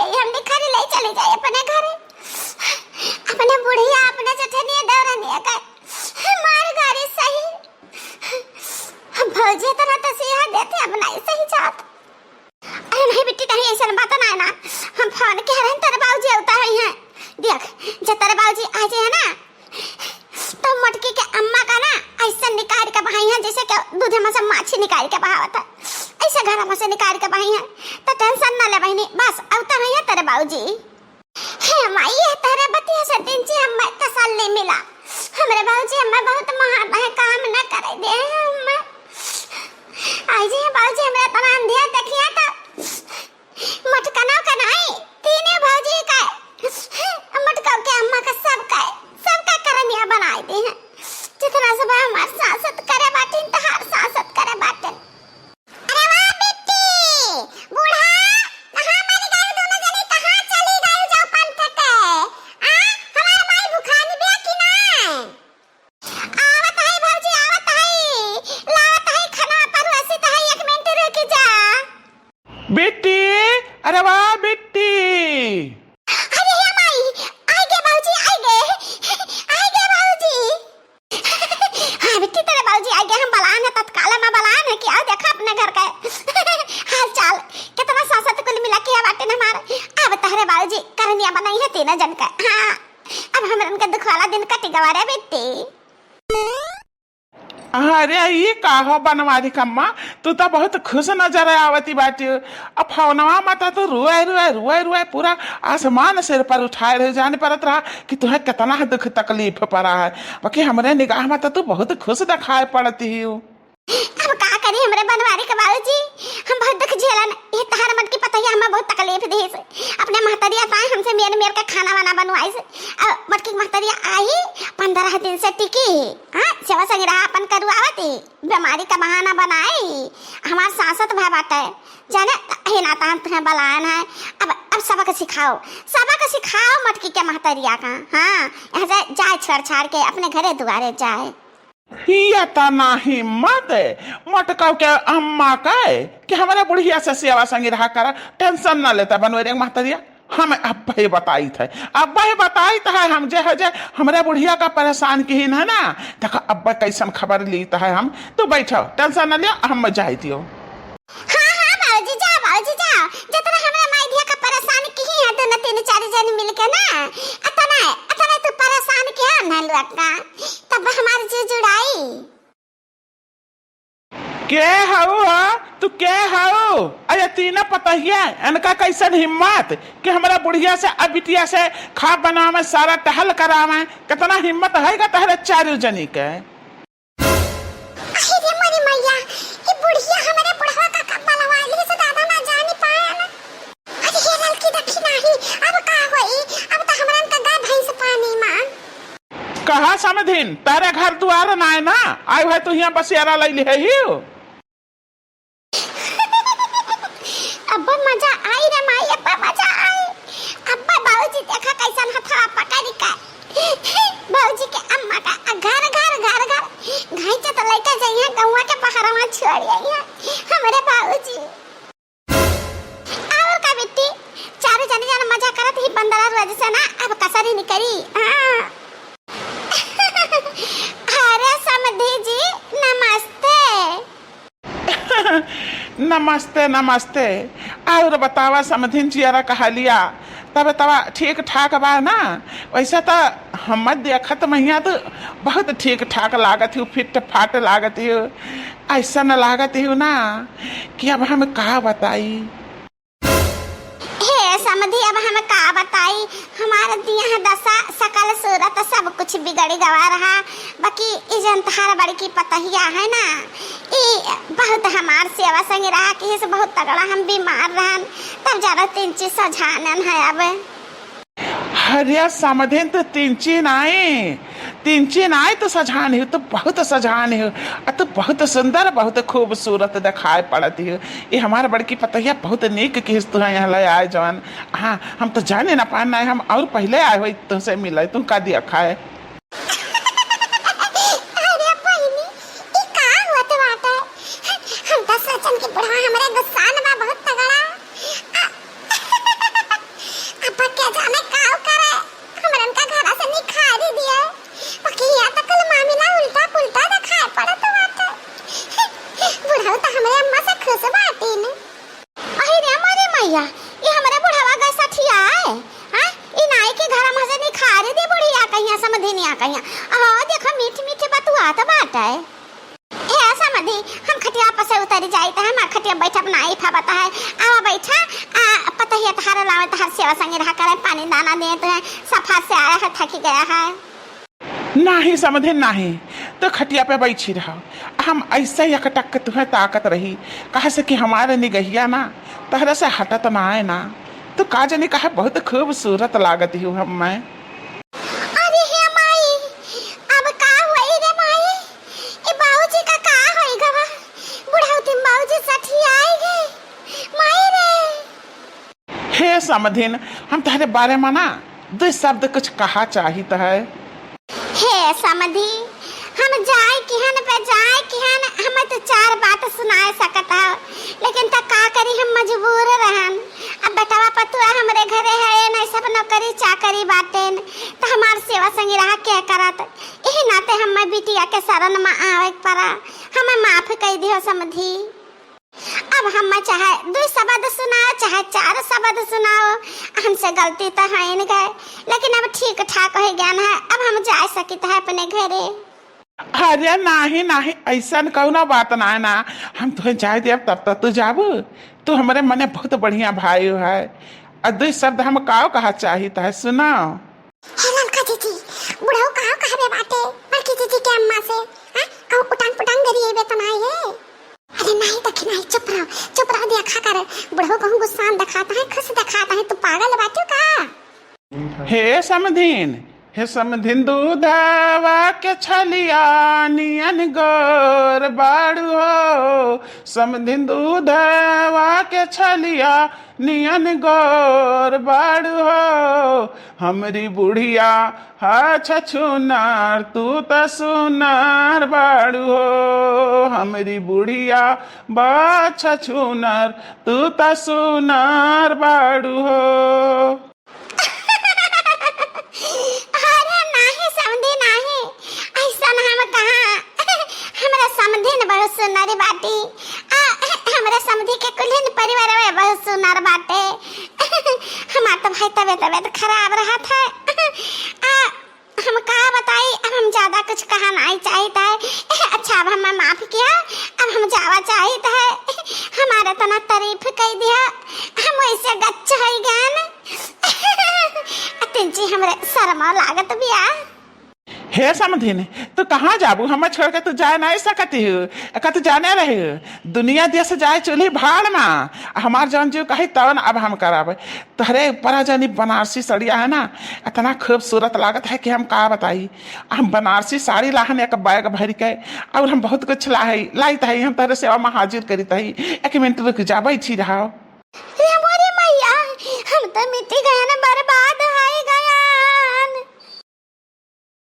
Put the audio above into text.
आई हमने खरी ले चले जाए अपने घरे। अपने बुढ़िया अपने जठनिया दौरनिया का मार गाड़ी सही हम भौजी तरह तो सिया देते अब नहीं सही जात। अरे नहीं बेटी नहीं ऐसा बात ना है ना, हम फोन कह रहे हैं तेरे बाबूजी उता है देख जब तेरे बाबूजी आ जाए ना तो मटकी के अम्मा का ना ऐसा निकाल के बहाई है जैसे कि दूध में से माछी निकाल के बहावता ऐसे घर में से निकाल के बहाई है। तो टेंशन ना ले बहनी, बस अब तो है तेरे बाबूजी है माई है तेरे बतिया से दिन से हम तसल्ली मिला। हमरे बाबूजी हमें बहुत महान है, काम ना करे दे हम आई जी बाबूजी हमरा तना अंधिया देखिया का मटकना का नहीं तीने बाबूजी का मटका के अम्मा का सबका करनिया बनाई दे हैं जितना सब हमार सांसद करे बाटिन तो हर सांसद करे बाटिन। अरे वाह बेटी बूढ़ा कहां मारी गई दोनों जने कहां चली गई जाओ पान फटे हमार माई भूखानी बे कि ना आवत है बाबूजी आवत है लावत है खाना पर वैसे तो है 1 मिनट रुक जा बेटी। अरे वाह बेटी ना जन का हाँ अब हम उनका दुख वाला दिन कट गवारे बेटी। अरे ये काहो बनवारी कम्मा तू तो बहुत खुश नजर आवती बाटी। अब फौनवा माता तो रुए पूरा आसमान सिर पर उठाए रहे जाने परत रहा कि तुम्हें कितना दुख तकलीफ पड़ा है। बाकी हमरे निगाह में तो तू बहुत खुश दिखाई पड़ती है। अब का करी हमरे बनवारी के बाबूजी हम बहुत दुख झेलन ये तहार मन की पता है हमें बहुत तकलीफ दी से अपने महतरिया पाए हमसे मेर का खाना वाना बनवाई से अब मटकी महतरिया आई 15 दिन से टिकी हां सेवा संग रहा अपन करवावती बीमारी का बहाना बनाई हमार सांसद भाई बाटे जाने हे ना ता तुम्हें बलान है। अब सबक सिखाओ मटकी के महतरिया का हां यहां से जाए छड़ के अपने घरे दुआरे जाए। ये तो ना हिम्मत है मटका के अम्मा का कि हमारा बुढ़िया से सेवा संगी रहा करा टेंशन ना लेता बनवेरे महतरिया हमें अब्बा ही बताई थे हम जे हमारे बुढ़िया का परेशान की है ना देखो अब्बा कैसन खबर ली है हम तो बैठो टेंशन ना लियो हम जाई दियो। बाबूजी जा जितना हमरा माईदिया का परेशान की है तो न 3-4 जन मिलके ना अतना तू परेशान के ना लड़का तब हमार जी जुड़ाई के हो तू के हो। अरे तीना पता है इनका कैसन हिम्मत कि हमारा बुढ़िया से अब बिटिया से खा बनावे सारा टहल करावे कितना हिम्मत है का तहरे 4 जनी के। अरे मोरी मैया ये बुढ़िया हमारे बुढ़वा का कब्बा लवाली से दादा ना जानी पाया ना। अरे ये लड़की देखी नहीं अब का होई अब तो हमरन का गाय भैंस पानी मां कहा समधिन तारे घर द्वार ना है ना आय भाई तू यहाँ बसियारा लैली है ही अब्बा मजा आई रे माई अब्बा मजा आई। अब्बा बाबूजी देखा कैसन हथा पकड़ी का बाबूजी के अम्मा का घर घाई तो लइका जइया गौवा के पहाड़वा छोड़ आई है हमरे बाबूजी। और का बेटी 4 जने मजा करत ही 15 रोज से ना अब कसरी निकली हां। अरे समधी जी नमस्ते। नमस्ते और बतावा समधिन जियारा कहा लिया तब तवा ठीक ठाक बा ना। वैसे तो हम देखत महिया तो बहुत ठीक ठाक लागत है फिट फाट लागत है ऐसा न लागत है ना कि अब हम का बताई हे समधी अब हम का बताई हमारा दिया दशा सकल सूरत सब कुछ बिगड़ गवा रहा बाकी ई जनतार बड़ी की पतहिया है ना ई बहुत हमार सेवा संग रहा कि से बहुत तगड़ा हम बीमार रहन तब जरा 3 चीज सजानन है अब। हरिया समधिन तो 3 चीज आए तो सजान है तो बहुत सजान है तो बहुत सुंदर बहुत खूबसूरत दिखाई पड़ती है। ये हमारे बड़की पतैया बहुत नेक किस्त है यहाँ ले आए जवान हाँ हम तो जाने ना पाना है हम और पहले आए हुए तुमसे मिले तुम का दिया खाए। मैया ये हमारे बुढ़ावा गए सठिया है हां ई नाई के घर में से निखारे दे बुढ़िया कहिया समझी नहीं आ कहिया हां देखो मीठ मीठ बतुआ तो बात है ए समझी हम खटिया पर से उतर जाईता है हम खटिया बैठा बनाई था बता है आवा बैठा पता ही तारा लावे तार सेवा संगे रहा करे पानी दाना दे तो है सफा से आया है थकी गया है नहीं समझे नहीं तो खटिया पे बैठी रहो हम ऐसे ही अकटक तुम्हें ताकत रही कहा से कि हमारे निगहिया ना तहरा से हटत ना आए ना तो काजनी कहा बहुत खूबसूरत लागत हूँ हम मैं। अरे हे माई अब का होई रे माई ए बाबूजी का होई गवा बुढ़ाउती बाबूजी सठी आए गे माई रे। हे समधिन हम तुम्हारे बारे में ना दो शब्द कुछ कहा चाहिए है। हे समधी हम जाए किहन पे जाए किहन हम तो चार बात सुनाए सकता लेकिन त का करी हम मजबूर रहन अब बेटावा पतुआ हमरे घरे है नहीं सब नौकरी चाकरी बाटेन तो हमार सेवा संगी रहा क्या करत एही नाते हम बिटिया के शरण में आवे पड़ा हमें माफ कर दियो समधी। अब हम चाहे दो शब्द सुनाओ चाहे चार शब्द सुनाओ हमसे गलती तो है नहीं गए लेकिन अब ठीक ठाक हो ज्ञान है अब हम जा सकित है अपने घरे। अरे नहीं नहीं ऐसा कौना बात ना है ना हम तुम्हें जाए देव तब तक तू जाबू तू हमारे मने बहुत बढ़िया भाई है और दो शब्द हम काओ कहा चाहिए है सुनाओ। हेलन का दीदी बुढ़ाऊ कहा बे बाटे बल्कि दीदी के अम्मा से हां कहू उटांग पुटांग गरी बे तनाई है। अरे नहीं तक नहीं चुप रहो देखा कर बुढ़ाऊ कहूं गुस्सा दिखाता है खुश दिखाता है तू पागल बाटे का। हे समधिन दूधवा के छलिया नियन गोर बाड़ू हो समधिन दूधवा के छलिया नियन गोर बाड़ू हो हमरी बुढ़िया हा छछुनार तू त सुनार बाड़ू हो हमरी बुढ़िया बा छछुनार तू त सुनार बाड़ू हो। बहुत सुनारी बाटी हमारे समधी के कुलीन परिवार में बहुत सुनार बाटे हमारा तो भाई तबीयत खराब रहा था हम कहा बताई अब हम ज्यादा कुछ कहा नहीं चाहिए है अच्छा अब हमें माफ किया अब हम जावा चाहिए है हमारे तो ना तारीफ कर दिया हम ऐसे गच्च हो गए तिंची हमरे शर्मा लागत बिया। हे समधिन तू कहाँ जाबू हमें छोड़ के तू जाए नहीं सकती हो का तू जाने रहे दुनिया देश जाए चूल्ही भाड़ में हमार जौन जो कही तवन अब हम कराबे तहरे पराजनी बनारसी साड़िया है ना इतना खूबसूरत लागत है कि हम का बताई हम बनारसी साड़ी लाहन एक बैग भर के और हम बहुत कुछ लाई तही हम तहरे सेवा में हाजिर करी तही एक मिनट रुक जा बैठी रहो। हम तो मिट्टी गया ना बर्बाद हाय गया